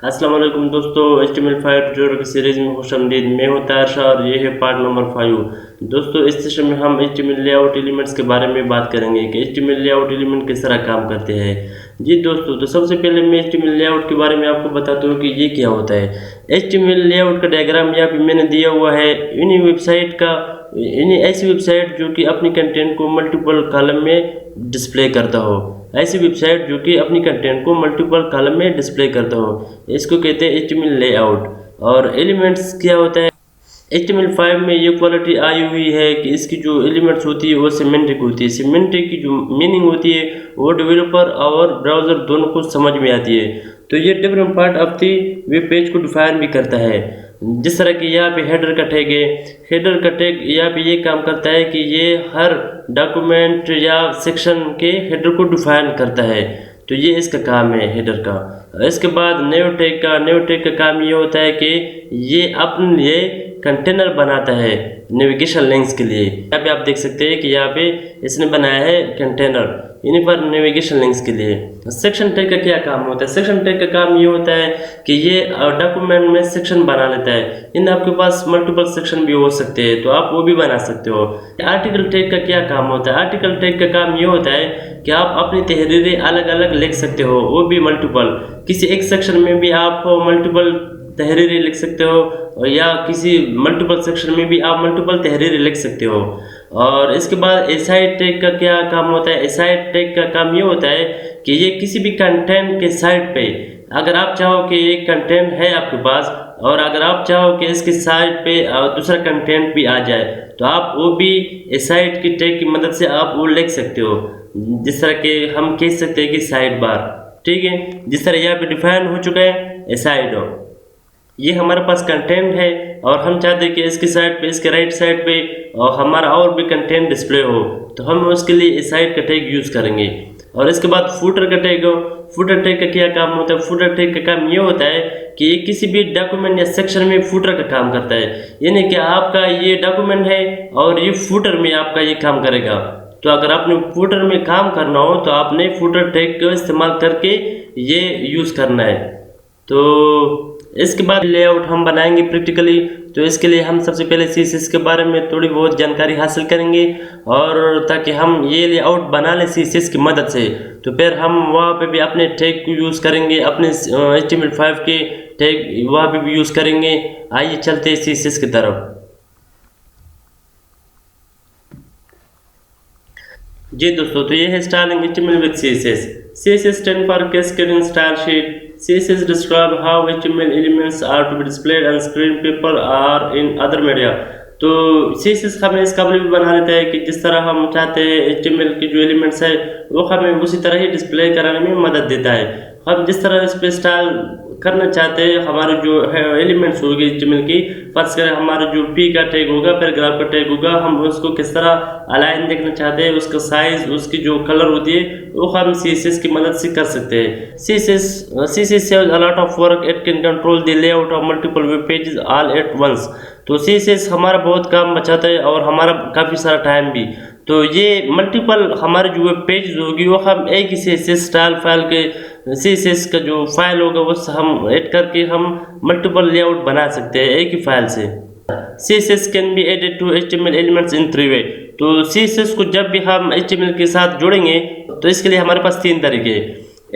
अस्सलाम वालेकुम दोस्तों, HTML5 ट्यूटोरियल की सीरीज़ में खुशामदीद। मैं हूं ताहिर शाह और ये है पार्ट नंबर 5। दोस्तों, इस सेशन में हम HTML लेआउट एलिमेंट्स के बारे में बात करेंगे कि HTML लेआउट एलिमेंट किस तरह काम करते हैं। जी दोस्तों, तो सबसे पहले मैं HTML लेआउट के बारे में आपको बताता हूँ कि ये क्या होता है। HTML लेआउट का डायग्राम यहाँ पे मैंने दिया हुआ है। इन्हीं ऐसी वेबसाइट जो कि अपनी कंटेंट को मल्टीपल कॉलम में डिस्प्ले करता हो। ऐसी वेबसाइट जो कि अपनी कंटेंट को मल्टीपल कॉलम में डिस्प्ले करता हो, इसको कहते हैं HTML लेआउट। और एलिमेंट्स क्या होता है, HTML5 में ये क्वालिटी आई हुई है कि इसकी जो एलिमेंट्स होती है वो सिमेंटिक होती है। सिमेंटिक की जो मीनिंग होती है वो डेवलपर और ब्राउज़र दोनों को समझ में आती है। तो ये different part of the web page को डिफाइन भी करता है। जिस तरह कि यहाँ पे हेडर का टैग है, हेडर का टैग यहाँ पे ये काम करता है कि ये हर डॉक्यूमेंट या सेक्शन के हेडर को डिफाइन करता है। तो ये इसका काम है हेडर का। इसके बाद नेव टैग का काम ये होता है कि ये अपने लिए कंटेनर बनाता है नेविगेशन लिंक्स के लिए। यहाँ पे आप देख सकते हैं कि यहाँ पे इसने बनाया है कंटेनर इन्हीं पर नेविगेशन लिंक्स के लिए। सेक्शन टैग का क्या काम होता है? सेक्शन टैग का काम ये होता है कि ये डॉक्यूमेंट में सेक्शन बना लेता है। इन आपके पास मल्टीपल सेक्शन भी हो सकते हैं तो आप वो भी बना सकते हो। आर्टिकल टैग का क्या काम होता है? आर्टिकल टैग का काम ये होता है कि आप अपनी तहरीरें अलग अलग लिख सकते हो, वो भी मल्टीपल। किसी एक सेक्शन में भी आप मल्टीपल तहरीरें लिख सकते हो या किसी मल्टीपल सेक्शन में भी आप मल्टीपल तहरीरें लिख सकते हो। और इसके बाद एसाइड टैग का क्या काम होता है? एसाइड टैग का काम ये होता है कि ये किसी भी कंटेंट के साइड पे, अगर आप चाहो कि एक कंटेंट है आपके पास और अगर आप चाहो कि इसके साइड पे दूसरा कंटेंट भी आ जाए तो आप वो भी एसाइड की टैग की मदद से आप वो लिख सकते हो। जिस तरह के हम कह सकते हैं कि साइड बार, ठीक है, जिस तरह यहाँ पे डिफाइन हो चुका है एसाइड हो। ये हमारे पास कंटेंट है और हम चाहते हैं कि इसके साइड पे, इसके राइट साइड पे और हमारा और भी कंटेंट डिस्प्ले हो, तो हम उसके लिए इस साइड का टैग यूज़ करेंगे। और इसके बाद फुटर का टैग हो। फुटर टैग का क्या काम होता है? फुटर टैग का काम ये होता है कि ये किसी भी डॉक्यूमेंट या सेक्शन में फुटर का काम करता है। यानी कि आपका ये डॉक्यूमेंट है और ये फुटर में आपका ये काम करेगा। तो अगर आपने फुटर में काम करना हो तो आपने फुटर टैग का इस्तेमाल करके ये यूज़ करना है। तो इसके बाद लेआउट हम बनाएंगे प्रैक्टिकली। तो इसके लिए हम सबसे पहले CSS के बारे में थोड़ी बहुत जानकारी हासिल करेंगे और ताकि हम ये लेआउट बना लें CSS की मदद से, तो फिर हम वहाँ पे भी अपने टैग को यूज़ करेंगे, अपने HTML5 के टैग वहाँ पे भी यूज़ करेंगे। आइए चलते हैं CSS की तरफ। जी दोस्तों, तो ये है styling HTML with CSS। CSS stand for Cascading Style Sheet। CSS describe how HTML elements are to be displayed on screen, paper or in other media। तो CSS हमें इस काबिल भी बना देता है कि जिस तरह हम चाहते हैं HTML के जो एलिमेंट्स है वो हमें उसी तरह ही डिस्प्ले कराने में मदद देता है। हम जिस तरह इस पर स्टाइल करना चाहते हैं, हमारे जो है एलिमेंट्स होगी HTML की, फर्स्ट करें हमारा जो P का टैग होगा, पैराग्राफ का टैग होगा, हम उसको किस तरह अलाइन देखना चाहते हैं, उसका साइज, उसकी जो कलर होती है वो हम CSS की मदद से कर सकते हैं। CSS saves a lot of work, it can control the layout of multiple web pages all at once। तो CSS हमारा बहुत काम बचाता है और हमारा काफ़ी सारा टाइम भी। तो ये मल्टीपल हमारे जो वेब पेज होगी वो हम एक ही CSS स्टाइल फाइल के CSS का जो फाइल होगा वो हम ऐड करके हम मल्टीपल लेआउट बना सकते हैं एक ही फाइल से। CSS can be added to HTML elements in 3 way. तो CSS को जब भी हम HTML के साथ जोड़ेंगे तो इसके लिए हमारे पास 3 तरीके हैं: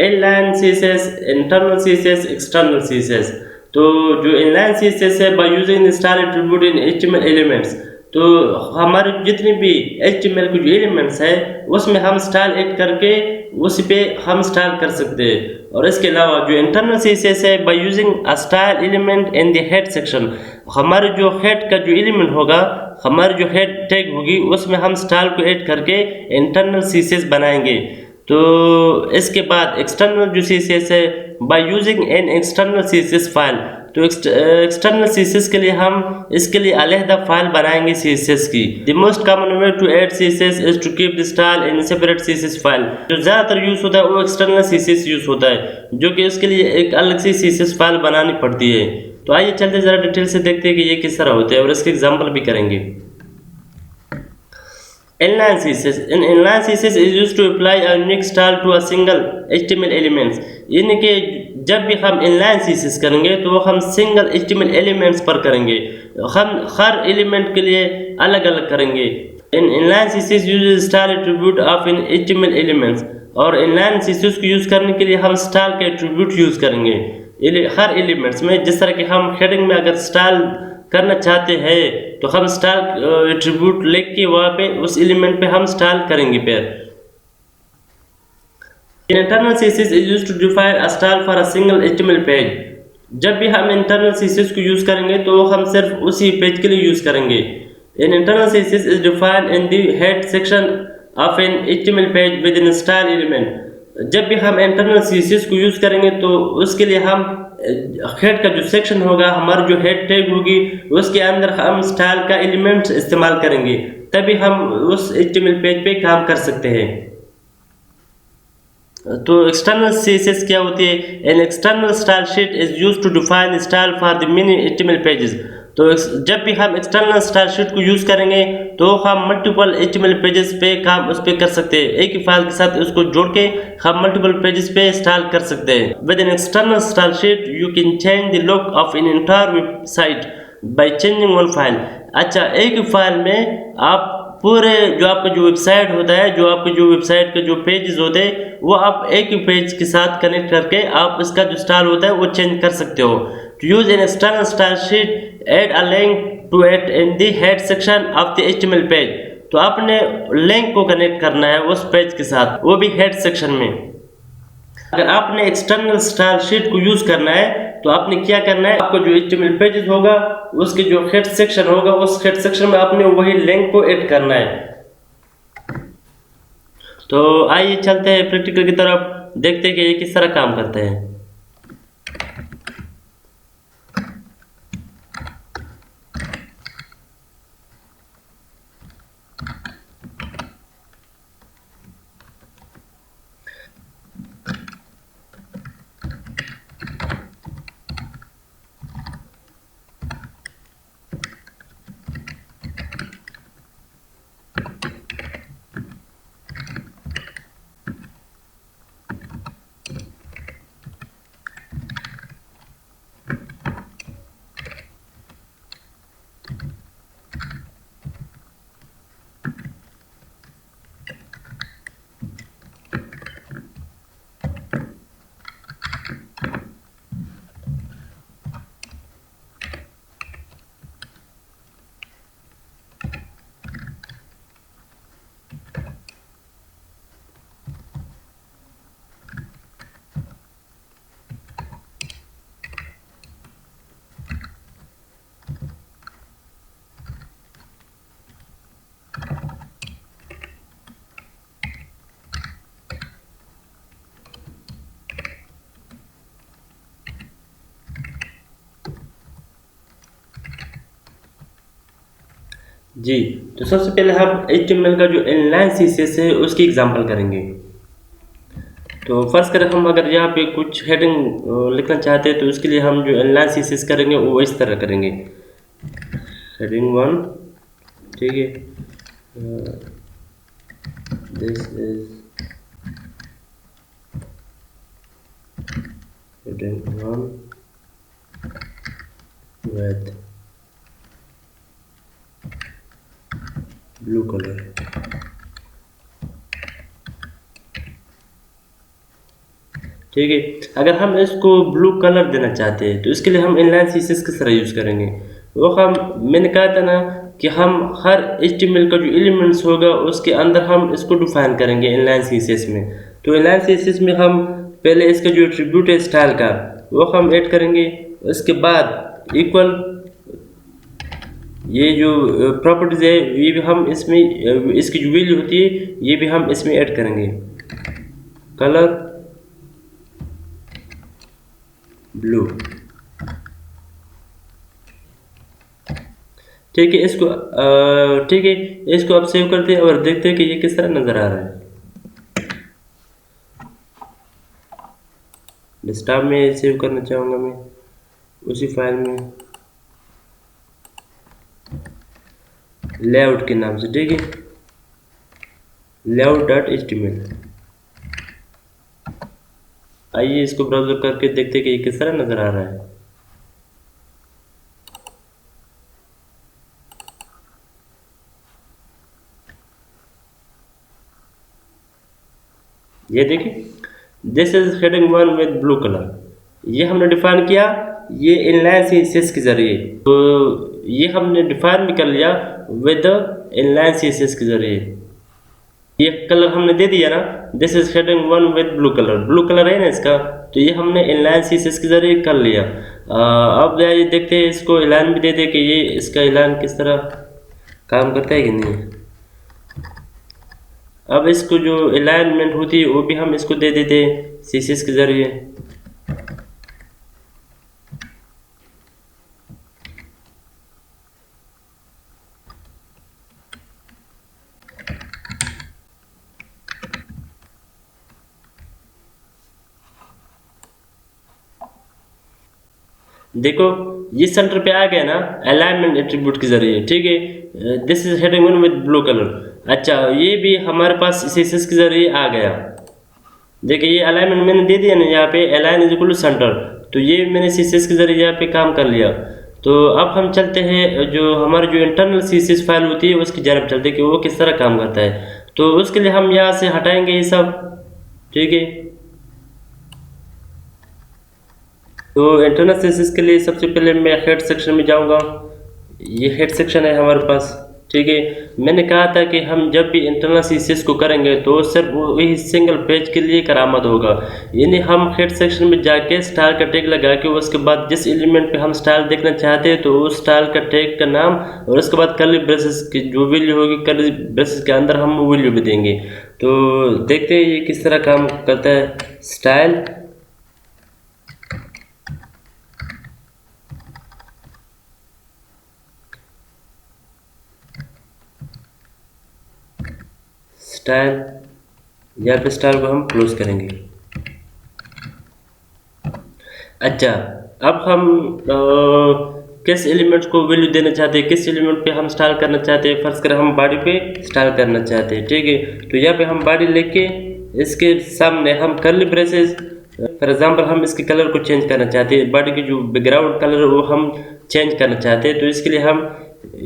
inline CSS, internal CSS, external CSS। तो जो इनलाइन CSS है, by using the style attribute in HTML elements, तो हमारे जितने भी HTML के जो एलिमेंट्स है उसमें हम स्टाइल ऐड करके उस पे हम स्टाइल कर सकते हैं। और इसके अलावा जो इंटरनल CSS है, by using a style element in the head section, हमारे जो हेड का जो एलिमेंट होगा, हमारी जो हेड टैग होगी उसमें हम स्टाइल को ऐड करके इंटरनल CSS बनाएंगे। तो इसके बाद एक्सटर्नल जो CSS है, by using an external CSS file. तो एक्सटर्नल CSS के लिए हम इसके लिए अलहदा फाइल बनाएंगे CSS की। The most common way to add CSS is to keep the style in separate CSS file. जो ज़्यादातर यूज़ होता है वो एक्सटर्नल CSS यूज़ होता है, जो कि इसके लिए एक अलग सी CSS फाइल बनानी पड़ती है। तो आइए चलते ज़रा डिटेल से देखते हैं कि ये किस तरह होते हैं और इसके एग्जाम्पल भी करेंगे। Inline CSS. In inline CSS is used to apply a unique style to a single HTML elements। यानी कि जब भी हम इनलाइन सीसीएस करेंगे तो हम सिंगल HTML एलिमेंट्स पर करेंगे, हम हर एलिमेंट के लिए अलग अलग करेंगे। In inline CSS use style attribute of in HTML elements, और इनलाइन सीसीएस को यूज करने के लिए हम स्टाइल के एट्रीब्यूट यूज करेंगे हर एलिमेंट्स में। जिस तरह कि हम हेडिंग में अगर स्टाइल करना चाहते हैं तो हम स्टाइल एट्रीब्यूट लिख के वहाँ पे उस एलिमेंट पे हम स्टाइल करेंगे। फिर In internal CSS is used to define a style for a single HTML page. जब भी हम इंटरनल CSS को यूज करेंगे तो हम सिर्फ उसी पेज के लिए यूज करेंगे। In internal CSS is defined in the head section of an HTML page with an style element। जब भी हम इंटरनल CSS को यूज करेंगे तो उसके लिए हम हेड का जो सेक्शन होगा, हमारी जो हेड टैग होगी, उसके अंदर हम स्टाइल का एलिमेंट इस्तेमाल करेंगे, तभी हम उस HTML पेज पे काम कर सकते हैं। तो एक्सटर्नल CSS क्या होती है? An external style sheet is use to define style for the many HTML pages. तो जब भी हम एक्सटर्नल स्टाइल शीट को यूज करेंगे तो हम मल्टीपल HTML पेजेस पे काम उस पे कर सकते हैं। एक ही फाइल के साथ उसको जोड़ के हम मल्टीपल पेजेस पे स्टाइल कर सकते हैं। With N external style sheet you can change the look of an entire website by changing one file. अच्छा, एक फाइल में आप पूरे जो आपका जो वेबसाइट होता है, जो आपके जो वेबसाइट के जो पेजेस होते हैं, वो आप एक ही पेज के साथ कनेक्ट करके आप इसका जो स्टाइल होता है वो चेंज कर सकते हो। To use an external style sheet add a link to it in the head section of the HTML page. तो आपने लिंक को कनेक्ट करना है उस पेज के साथ, वो भी हेड सेक्शन में। अगर आपने एक्सटर्नल स्टाइल शीट को यूज करना है तो आपने क्या करना है, आपको जो HTML पेजेस होगा उसके जो हेड सेक्शन होगा, उस हेड सेक्शन में आपने वही लिंक को ऐड करना है। तो आइए चलते हैं प्रैक्टिकल की तरफ, देखते हैं कि ये किस तरह काम करते हैं। जी, तो सबसे पहले हम HTML का जो इनलाइन CSS है उसकी एग्जांपल करेंगे। तो फर्स्ट करें, हम अगर यहाँ पे कुछ हेडिंग लिखना चाहते हैं तो उसके लिए हम जो इनलाइन CSS करेंगे वो इस तरह करेंगे। हेडिंग 1, ठीक है, this is heading 1 with blue colour. ठीक है, अगर हम इसको ब्लू कलर देना चाहते हैं तो इसके लिए हम इनलाइन CSS किस तरह यूज करेंगे? वो मैंने कहा था ना कि हम हर HTML का जो एलिमेंट्स होगा उसके अंदर हम इसको डिफाइन करेंगे इनलाइन CSS में। तो इनलाइन CSS में हम पहले इसका जो एट्रीब्यूट है स्टाइल का वो हम ऐड करेंगे। उसके बाद इक्वल ये जो प्रॉपर्टीज है ये भी हम इसमें, इसकी जो वैल्यू होती है ये भी हम इसमें ऐड करेंगे। कलर ब्लू, ठीक है, ठीक है, इसको अब सेव करते हैं और देखते हैं कि ये किस तरह नजर आ रहा है। डेस्कटॉप में सेव करना चाहूँगा मैं, उसी फाइल में लेआउट के नाम से, ठीक है, layout.html। आइए इसको ब्राउज़र करके देखते कि ये किस तरह नज़र आ रहा है। ये देखिए, this is heading 1 with blue colour. ये हमने डिफाइन किया, ये इनलाइन सीएसएस के जरिए। तो ये हमने डिफाइन भी कर लिया विद इनलाइन सीएसएस के जरिए। ये कलर हमने दे दिया ना, this is heading 1 with blue colour है ना इसका, तो ये हमने इनलाइन सीएसएस के जरिए कर लिया। अब ये देखते हैं, इसको इलान भी दे दे कि ये इसका इलान किस तरह काम करता है कि नहीं। अब इसको जो अलाइनमेंट होती है वो भी हम इसको दे देते हैं सीएसएस के जरिए। देखो ये सेंटर पे आ गया ना अलाइनमेंट एट्रीब्यूट के जरिए, ठीक है। This is heading 1 with blue colour. अच्छा, ये भी हमारे पास सीएसएस के जरिए आ गया। देखिए ये अलाइनमेंट मैंने दे दिया ना, यहाँ पे align is equal to centre, तो ये मैंने सीएसएस के जरिए यहाँ पे काम कर लिया। तो अब हम चलते हैं, जो हमारी जो इंटरनल सीएसएस फाइल होती है उसकी जानब चलते हैं कि वो किस तरह काम करता है। तो उसके लिए हम यहाँ से हटाएंगे ये सब, ठीक है। तो इंटरनल सीएसएस के लिए सबसे पहले मैं हेड सेक्शन में जाऊंगा। ये हेड सेक्शन है हमारे पास, ठीक है। मैंने कहा था कि हम जब भी इंटरनल सीएसएस को करेंगे तो सिर्फ वही सिंगल पेज के लिए करामत होगा। यानी हम हेड सेक्शन में जाके स्टाइल का टैग लगा के उसके बाद जिस एलिमेंट पे हम स्टाइल देखना चाहते हैं तो उस स्टाइल का टैग का नाम और उसके बाद कर्ली ब्रेसेस की जो वैल्यू होगी कर्ली ब्रेसेस के अंदर हम वैल्यू भी देंगे। तो देखते हैं ये किस तरह काम करता है। स्टाइल स्टाइल, यहाँ पे स्टाइल को हम क्लोज करेंगे। अच्छा, अब हम किस एलिमेंट को वैल्यू देना चाहते हैं, किस एलिमेंट पे हम स्टाइल करना चाहते हैं। फर्स्ट कर हम बॉडी पे स्टाइल करना चाहते हैं, ठीक है। तो यहाँ पे हम बॉडी लेके इसके सामने हम कर्ली ब्रेसेस, फॉर एग्जांपल हम इसके कलर को चेंज करना चाहते हैं, बॉडी की जो बैकग्राउंड कलर है वो हम चेंज करना चाहते हैं। तो इसके लिए हम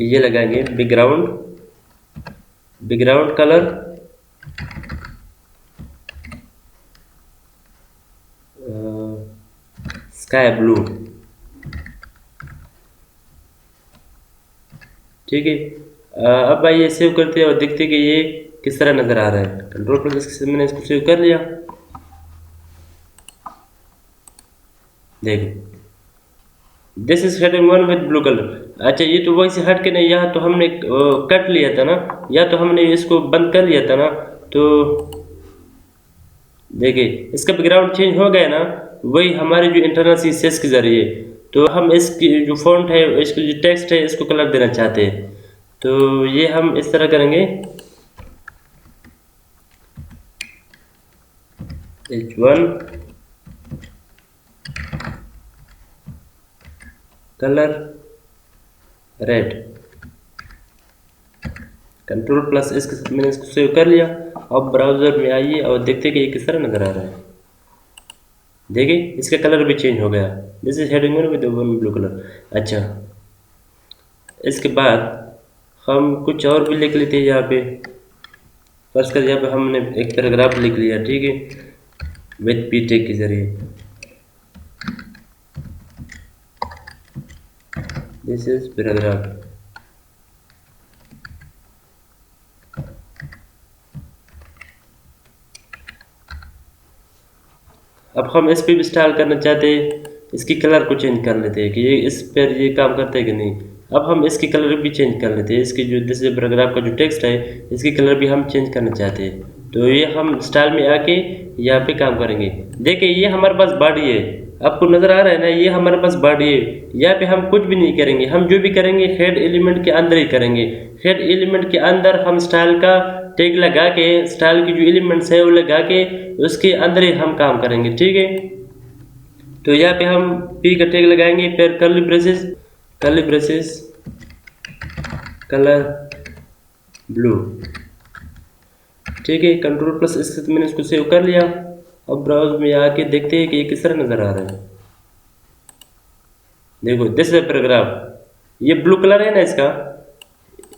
ये लगाएंगे बैकग्राउंड कलर स्काई ब्लू, ठीक है। अब आइए सेव करते हैं और देखते हैं कि ये किस तरह नज़र आ रहा है। कंट्रोल प्लस मैंने इसको सेव कर लिया। देखो this is heading 1 with blue colour. अच्छा, ये तो वैसे हट के नहीं, यहाँ तो हमने कट लिया था ना, या तो हमने इसको बंद कर लिया था ना। तो देखिए इसका बैकग्राउंड चेंज हो गया ना, वही हमारे जो इंटरनल सीएसएस के जरिए। तो हम इसकी जो फॉन्ट है, इसकी जो टेक्स्ट है, इसको कलर देना चाहते हैं। तो ये हम इस तरह करेंगे, H1 colour red. Control plus इसके मैंने इसको सेव कर लिया। अब ब्राउज़र में आइए और देखते कि ये किस तरह नज़र आ रहा है। देखिए इसका कलर भी चेंज हो गया। This is heading 1 with blue colour. अच्छा, इसके बाद हम कुछ और भी लिख लेते हैं यहाँ पे। फर्स्ट कर यहाँ पे हमने एक पैराग्राफ लिख लिया, ठीक है, विद पी टैग के जरिए। This is paragraph. अब हम इस पे भी स्टाइल करना चाहते हैं, इसकी कलर को चेंज कर लेते हैं कि ये इस पर ये काम करता है कि नहीं। अब हम इसकी कलर भी चेंज कर लेते हैं, इसकी जो दिस पैराग्राफ का जो टेक्स्ट है इसकी कलर भी हम चेंज करना चाहते हैं। तो ये हम स्टाइल में आके यहाँ पे काम करेंगे। देखिए ये हमारे पास बॉडी है, आपको नज़र आ रहा है ना, ये हमारे पास बॉडी है। यहाँ पे हम कुछ भी नहीं करेंगे, हम जो भी करेंगे हेड एलिमेंट के अंदर ही करेंगे। हेड एलिमेंट के अंदर हम स्टाइल का टैग लगा के, स्टाइल की जो एलिमेंट्स है वो लगा के उसके अंदर ही हम काम करेंगे, ठीक है। तो यहाँ पे हम पी का टैग लगाएंगे, फिर कर्ली ब्रेसेस कलर ब्लू, ठीक है। कंट्रोल प्लस इससे मैंने इसको सेव कर लिया। अब ब्राउज में आके देखते हैं कि ये किस तरह नज़र आ रहा है। देखो दिस इज पैराग्राफ, ये ब्लू कलर है ना इसका,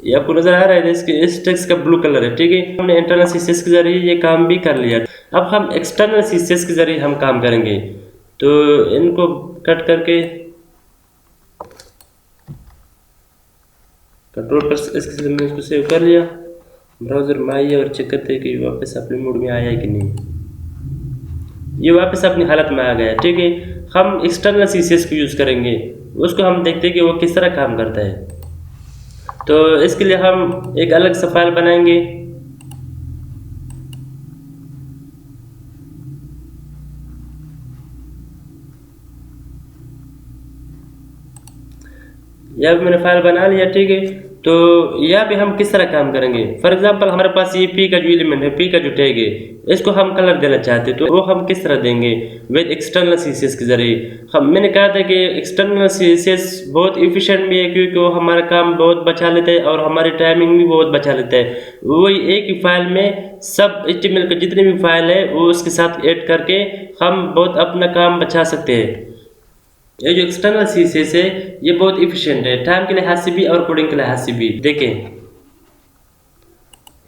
ये आपको नजर आ रहा है, इसके इस टेक्स्ट का ब्लू कलर है, ठीक है। हमने इंटरनल सीसीएस के जरिए ये काम भी कर लिया। अब हम एक्सटर्नल सीसीएस के जरिए हम काम करेंगे, तो इनको कट करके कंट्रोल पर इसके मैंने इसको सेव कर लिया। ब्राउज़र में आइए और चेक करते हैं कि वापस अपने मोड में आया है कि नहीं। ये वापस अपनी हालत में आ गया, ठीक है। हम एक्सटर्नल सीसीएस को यूज़ करेंगे, उसको हम देखते हैं कि वो किस तरह काम करता है। तो इसके लिए हम एक अलग सा फाइल बनाएंगे। यहाँ पे मैंने फाइल बना लिया, ठीक है। तो यहाँ पे हम किस तरह काम करेंगे, फॉर एग्जांपल हमारे पास ये पी का जो एलिमेंट है, पी का जो टैग है, इसको हम कलर देना चाहते हैं, तो वो हम किस तरह देंगे विद एक्सटर्नल सीसीएस के जरिए। मैंने कहा था कि एक्सटर्नल सीसीएस बहुत इफिशिएंट भी है, क्योंकि वो हमारा काम बहुत बचा लेता है और हमारी टाइमिंग भी बहुत बचा लेता है। वही एक ही फाइल में सब HTML के जितने भी फाइल है वो उसके साथ ऐड करके हम बहुत अपना काम बचा सकते हैं। ये जो एक्सटर्नल सीसीएस है ये बहुत इफिशिएंट है, टाइम के लिहाज से भी और कोडिंग के लिहाज से भी। देखें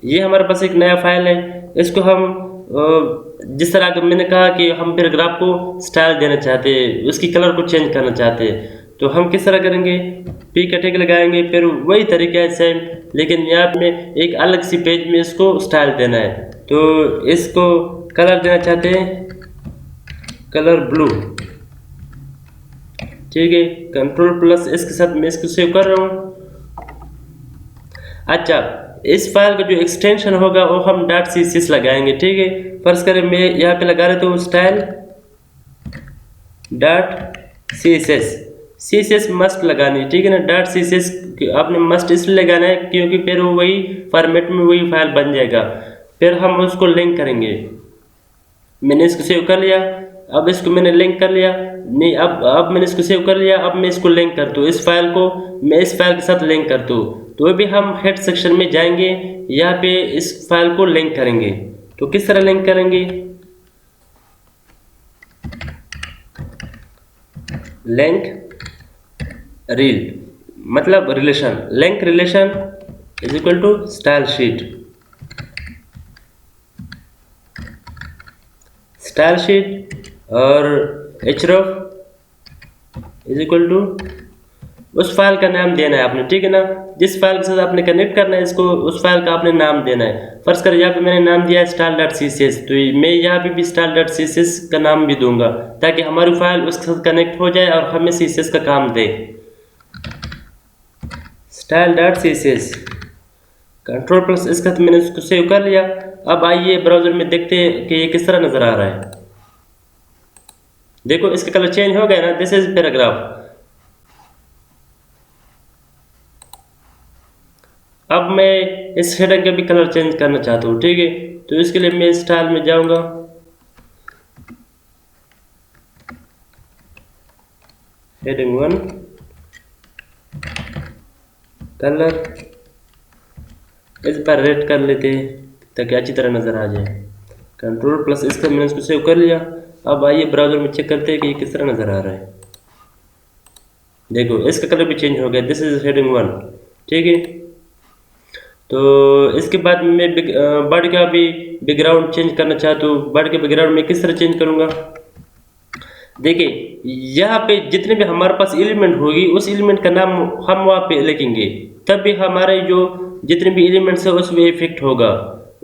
ये हमारे पास एक नया फाइल है, इसको हम जिस तरह मैंने कहा कि हम पैराग्राफ को स्टाइल देना चाहते हैं, उसकी कलर को चेंज करना चाहते हैं, तो हम किस तरह करेंगे, पी का टैग लगाएंगे, फिर वही तरीका है सेम, लेकिन यहाँ में एक अलग सी पेज में इसको स्टाइल देना है। तो इसको कलर देना चाहते हैं, कलर ब्लू, ठीक है। कंट्रोल प्लस इसके साथ मैं इसको सेव कर रहा हूँ। अच्छा, इस फाइल का जो एक्सटेंशन होगा वो हम डॉट सीसीएस लगाएंगे, ठीक है। फर्ज करें मैं यहाँ पे लगा रहे तो स्टाइल डॉट सीएसएस मस्ट लगानी, ठीक है ना। डॉट सीएसएस आपने मस्ट इसलिए लगाना है क्योंकि फिर वो वही फॉर्मेट में वही फाइल बन जाएगा, फिर हम उसको लिंक करेंगे। मैंने इसको सेव कर लिया, अब इसको मैंने लिंक कर लिया, नहीं अब मैंने इसको सेव कर लिया, अब मैं इसको लिंक कर दूँ, इस फाइल को मैं इस फाइल के साथ लिंक कर दूँ। तो अभी हम हेड सेक्शन में जाएंगे, यहाँ पे इस फाइल को लिंक करेंगे। तो किस तरह लिंक करेंगे, लिंक रील मतलब relation, link relation is equal to style sheet, style sheet और href इज इक्वल टू उस फाइल का नाम देना है आपने, ठीक है ना। जिस फाइल के साथ आपने कनेक्ट करना है इसको, उस फाइल का आपने नाम देना है। फर्ज कर यहाँ पे मैंने नाम दिया है style.css, तो मैं यहाँ पे भी style.css का नाम भी दूंगा ताकि हमारी फाइल उसके साथ कनेक्ट हो जाए और हमें css का काम दे। style.css कंट्रोल प्लस इसका तो मैंने उसको सेव कर लिया। अब आइए ब्राउजर में देखते हैं कि ये किस तरह नजर आ रहा है। देखो इसका कलर चेंज हो गया ना, दिस इज पैराग्राफ। अब मैं इस हेडर का भी कलर चेंज करना चाहता हूँ, ठीक है। तो इसके लिए मैं स्टाइल में जाऊंगा, हेडिंग 1 कलर इस पर रेड कर लेते हैं ताकि अच्छी तरह नजर आ जाए। कंट्रोल प्लस इसका मैंने इसको सेव कर लिया। अब आइए ब्राउजर में चेक करते हैं कि ये किस तरह नजर आ रहा है। देखो इसका कलर भी चेंज हो गया, दिस इज हेडिंग 1, ठीक है। तो इसके बाद मैं बर्ड का भी बैकग्राउंड चेंज करना चाहता हूँ। बर्ड के बैकग्राउंड में किस तरह चेंज करूँगा, देखिए यहाँ पे जितने भी हमारे पास एलिमेंट होगी उस एलिमेंट का नाम हम वहाँ पे लिखेंगे, तब भी हमारे जो जितने भी एलिमेंट्स है उसमें इफेक्ट होगा।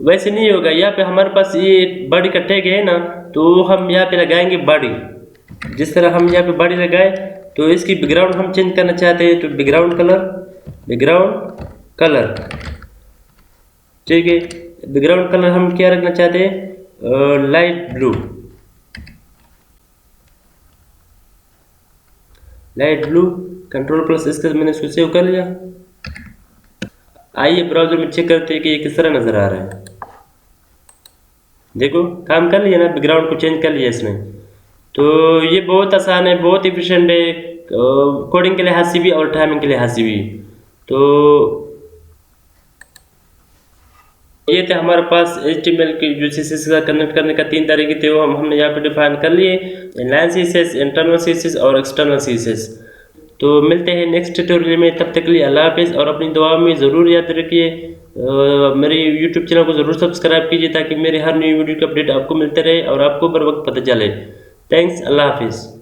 वैसे नहीं होगा, यहाँ पे हमारे पास ये बॉडी का टैग है ना, तो हम यहाँ पे लगाएंगे बॉडी। जिस तरह हम यहाँ पे बॉडी लगाए तो इसकी बैकग्राउंड हम चेंज करना चाहते हैं, तो बैकग्राउंड कलर, ठीक है। बैकग्राउंड कलर हम क्या रखना चाहते हैं, लाइट ब्लू। कंट्रोल प्लस इसका मैंने इसको सेव कर लिया। आइए ब्राउजर में चेक करते हैं कि ये किस तरह नजर आ रहा है। देखो काम कर लिया ना, बैकग्राउंड को चेंज कर लिया इसने। तो ये बहुत आसान है, बहुत इफिशिएंट है कोडिंग के लिहाज से भी और टाइमिंग के लिहाज से भी। तो ये थे हमारे पास HTML की जो CSS का कनेक्ट करने का 3 तरीके थे, वो हमने यहाँ पे डिफाइन कर लिए, इनलाइन CSS, इंटरनल CSS और एक्सटर्नल CSS। तो मिलते हैं नेक्स्ट ट्यूटोरियल में, तब तक के लिए अल्लाह हाफिज़, और अपनी दुआ में ज़रूर याद रखिए मेरे यूट्यूब चैनल को ज़रूर सब्सक्राइब कीजिए ताकि मेरे हर नई वीडियो की अपडेट आपको मिलते रहे और आपको बर वक्त पता चले। थैंक्स, अल्लाह हाफिज़।